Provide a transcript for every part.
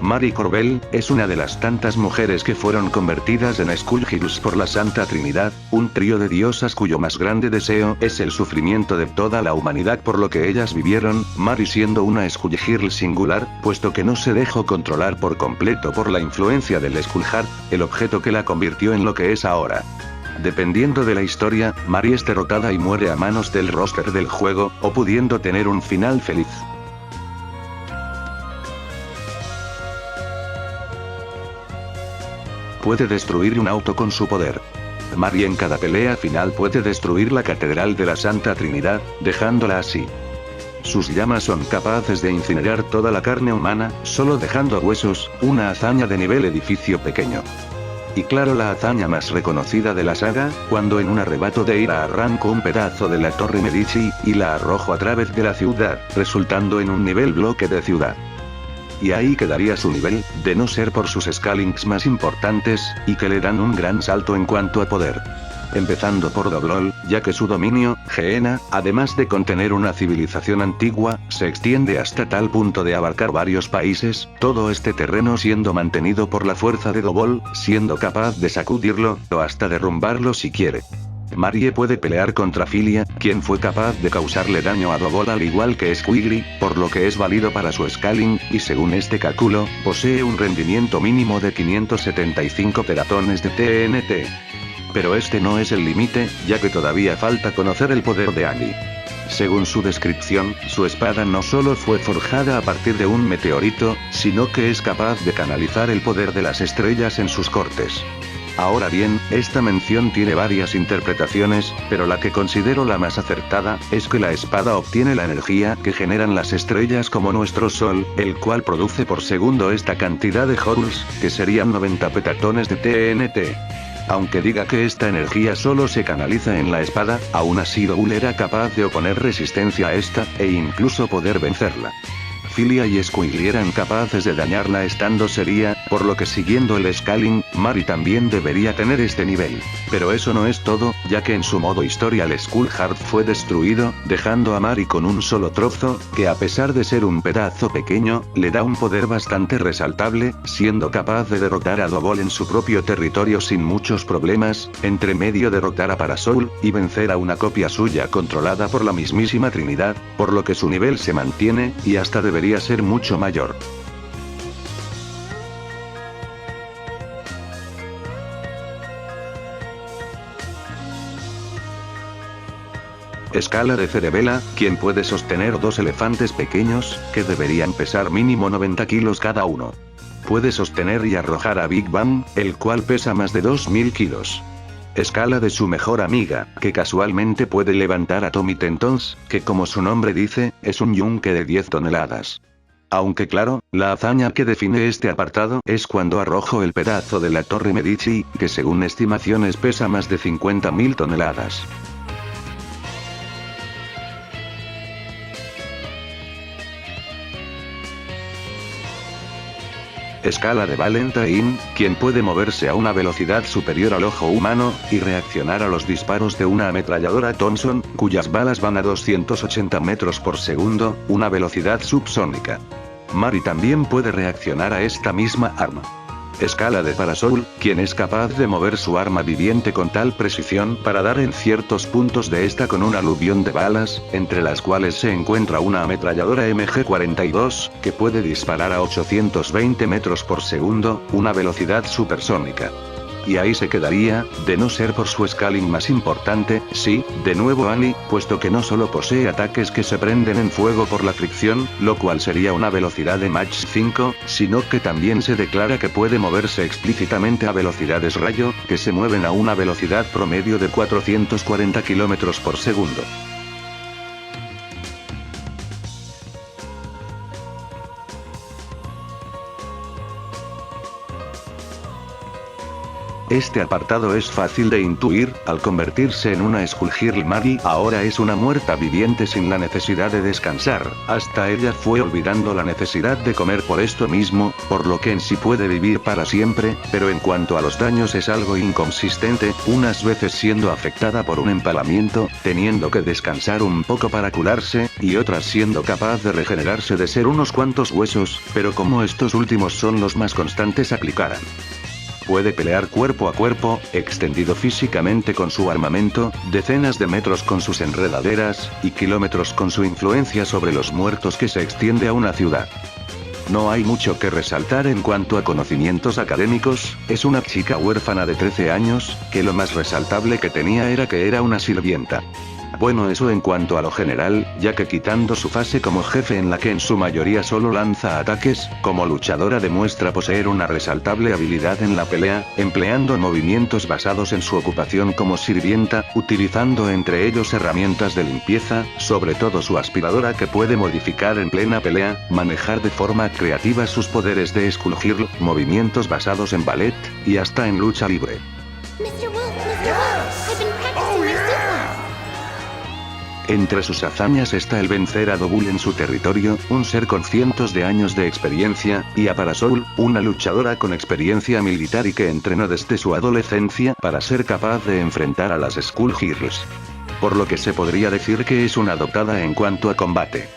Mari Corbel, es una de las tantas mujeres que fueron convertidas en Skullgirls por la Santa Trinidad, un trío de diosas cuyo más grande deseo es el sufrimiento de toda la humanidad por lo que ellas vivieron, Mari siendo una Skullgirl singular, puesto que no se dejó controlar por completo por la influencia del Skullheart, el objeto que la convirtió en lo que es ahora. Dependiendo de la historia, Mari es derrotada y muere a manos del roster del juego, o pudiendo tener un final feliz. Puede destruir un auto con su poder. Mari en cada pelea final puede destruir la Catedral de la Santa Trinidad, dejándola así. Sus llamas son capaces de incinerar toda la carne humana, solo dejando huesos, una hazaña de nivel edificio pequeño. Y claro, la hazaña más reconocida de la saga, cuando en un arrebato de ira arranco un pedazo de la Torre Medici, y la arrojo a través de la ciudad, resultando en un nivel bloque de ciudad. Y ahí quedaría su nivel, de no ser por sus Scalings más importantes, y que le dan un gran salto en cuanto a poder. Empezando por Doblol, ya que su dominio, Gehenna, además de contener una civilización antigua, se extiende hasta tal punto de abarcar varios países, todo este terreno siendo mantenido por la fuerza de Dobol, siendo capaz de sacudirlo, o hasta derrumbarlo si quiere. Marie puede pelear contra Filia, quien fue capaz de causarle daño a Dobol al igual que Squigly, por lo que es válido para su scaling, y según este cálculo, posee un rendimiento mínimo de 575 teratones de TNT. Pero este no es el límite, ya que todavía falta conocer el poder de Annie. Según su descripción, su espada no solo fue forjada a partir de un meteorito, sino que es capaz de canalizar el poder de las estrellas en sus cortes. Ahora bien, esta mención tiene varias interpretaciones, pero la que considero la más acertada, es que la espada obtiene la energía que generan las estrellas como nuestro Sol, el cual produce por segundo esta cantidad de joules, que serían 90 petatones de TNT. Aunque diga que esta energía solo se canaliza en la espada, aún así Dobol era capaz de oponer resistencia a esta, e incluso poder vencerla. Filia y Squigly eran capaces de dañarla estando seria, por lo que siguiendo el scaling, Mari también debería tener este nivel. Pero eso no es todo, ya que en su modo historia el Skullheart fue destruido, dejando a Mari con un solo trozo, que a pesar de ser un pedazo pequeño, le da un poder bastante resaltable, siendo capaz de derrotar a Dobol en su propio territorio sin muchos problemas, entre medio derrotar a Parasoul, y vencer a una copia suya controlada por la mismísima Trinidad, por lo que su nivel se mantiene, y hasta debería ser mucho mayor. Escala de Cerebela, quien puede sostener dos elefantes pequeños, que deberían pesar mínimo 90 kilos cada uno. Puede sostener y arrojar a Big Bang, el cual pesa más de 2000 kilos. Escala de su mejor amiga, que casualmente puede levantar a Tommy Tentons, que como su nombre dice, es un yunque de 10 toneladas. Aunque claro, la hazaña que define este apartado es cuando arrojo el pedazo de la Torre Medici, que según estimaciones pesa más de 50.000 toneladas. Escala de Valentine, quien puede moverse a una velocidad superior al ojo humano, y reaccionar a los disparos de una ametralladora Thompson, cuyas balas van a 280 metros por segundo, una velocidad subsónica. Mari también puede reaccionar a esta misma arma. Escala de Parasoul, quien es capaz de mover su arma viviente con tal precisión para dar en ciertos puntos de esta con un aluvión de balas, entre las cuales se encuentra una ametralladora MG-42, que puede disparar a 820 metros por segundo, una velocidad supersónica. Y ahí se quedaría, de no ser por su scaling más importante, sí, de nuevo Annie, puesto que no solo posee ataques que se prenden en fuego por la fricción, lo cual sería una velocidad de Mach 5, sino que también se declara que puede moverse explícitamente a velocidades rayo, que se mueven a una velocidad promedio de 440 km por segundo. Este apartado es fácil de intuir, al convertirse en una Skullgirl Mari ahora es una muerta viviente sin la necesidad de descansar, hasta ella fue olvidando la necesidad de comer por esto mismo, por lo que en sí puede vivir para siempre, pero en cuanto a los daños es algo inconsistente, unas veces siendo afectada por un empalamiento, teniendo que descansar un poco para curarse, y otras siendo capaz de regenerarse de ser unos cuantos huesos, pero como estos últimos son los más constantes aplicarán. Puede pelear cuerpo a cuerpo, extendido físicamente con su armamento, decenas de metros con sus enredaderas, y kilómetros con su influencia sobre los muertos que se extiende a una ciudad. No hay mucho que resaltar en cuanto a conocimientos académicos, es una chica huérfana de 13 años, que lo más resaltable que tenía era que era una sirvienta. Bueno, eso en cuanto a lo general, ya que quitando su fase como jefe en la que en su mayoría solo lanza ataques, como luchadora demuestra poseer una resaltable habilidad en la pelea, empleando movimientos basados en su ocupación como sirvienta, utilizando entre ellos herramientas de limpieza, sobre todo su aspiradora que puede modificar en plena pelea, manejar de forma creativa sus poderes de Skullgirl, movimientos basados en ballet, y hasta en lucha libre. Entre sus hazañas está el vencer a Dobul en su territorio, un ser con cientos de años de experiencia, y a Parasol, una luchadora con experiencia militar y que entrenó desde su adolescencia para ser capaz de enfrentar a las Skullgirls. Por lo que se podría decir que es una dotada en cuanto a combate.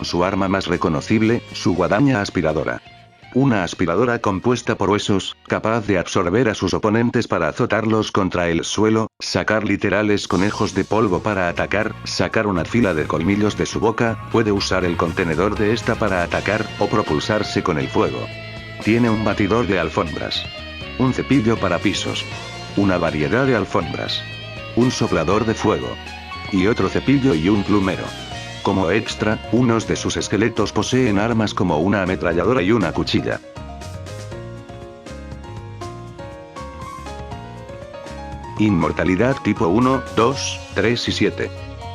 Su arma más reconocible, su guadaña aspiradora. Una aspiradora compuesta por huesos, capaz de absorber a sus oponentes para azotarlos contra el suelo, sacar literales conejos de polvo para atacar, sacar una fila de colmillos de su boca, puede usar el contenedor de esta para atacar, o propulsarse con el fuego. Tiene un batidor de alfombras. Un cepillo para pisos. Una variedad de alfombras. Un soplador de fuego. Y otro cepillo y un plumero. Como extra, unos de sus esqueletos poseen armas como una ametralladora y una cuchilla. Inmortalidad tipo 1, 2, 3 y 7.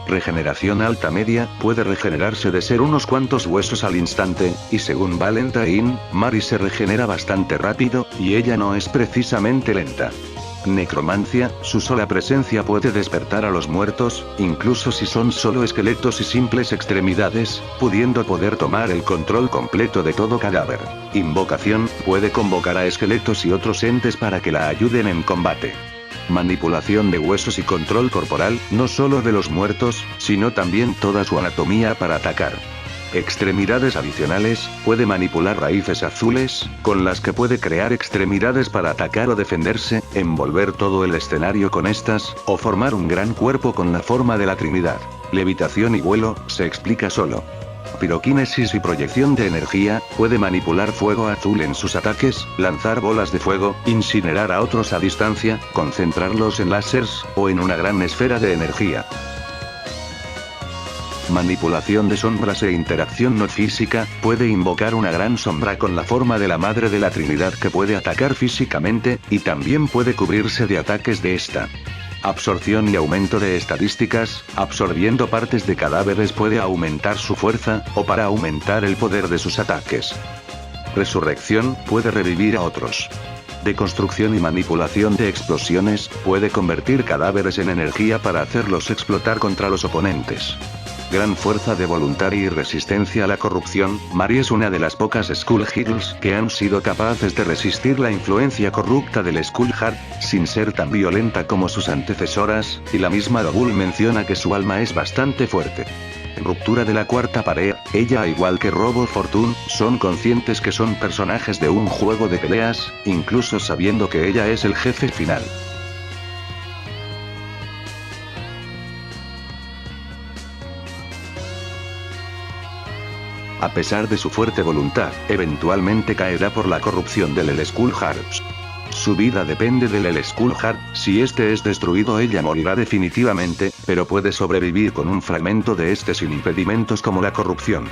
Regeneración alta media, puede regenerarse de ser unos cuantos huesos al instante, y según Valentine, Mari se regenera bastante rápido, y ella no es precisamente lenta. Necromancia, su sola presencia puede despertar a los muertos, incluso si son solo esqueletos y simples extremidades, pudiendo poder tomar el control completo de todo cadáver. Invocación, puede convocar a esqueletos y otros entes para que la ayuden en combate. Manipulación de huesos y control corporal, no solo de los muertos, sino también toda su anatomía para atacar. Extremidades adicionales, puede manipular raíces azules, con las que puede crear extremidades para atacar o defenderse, envolver todo el escenario con estas, o formar un gran cuerpo con la forma de la Trinidad. Levitación y vuelo, se explica solo. Piroquinesis y proyección de energía, puede manipular fuego azul en sus ataques, lanzar bolas de fuego, incinerar a otros a distancia, concentrarlos en láseres, o en una gran esfera de energía. Manipulación de sombras e interacción no física, puede invocar una gran sombra con la forma de la Madre de la Trinidad que puede atacar físicamente, y también puede cubrirse de ataques de esta. Absorción y aumento de estadísticas, absorbiendo partes de cadáveres puede aumentar su fuerza, o para aumentar el poder de sus ataques. Resurrección, puede revivir a otros. Deconstrucción y manipulación de explosiones, puede convertir cadáveres en energía para hacerlos explotar contra los oponentes. Gran fuerza de voluntad y resistencia a la corrupción, Mari es una de las pocas Skullgirls que han sido capaces de resistir la influencia corrupta del Skullheart, sin ser tan violenta como sus antecesoras, y la misma Dobul menciona que su alma es bastante fuerte. Ruptura de la cuarta pared, ella al igual que Robo Fortune, son conscientes que son personajes de un juego de peleas, incluso sabiendo que ella es el jefe final. A pesar de su fuerte voluntad, eventualmente caerá por la corrupción del Skullheart. Su vida depende del Skullheart, si este es destruido ella morirá definitivamente, pero puede sobrevivir con un fragmento de este sin impedimentos como la corrupción.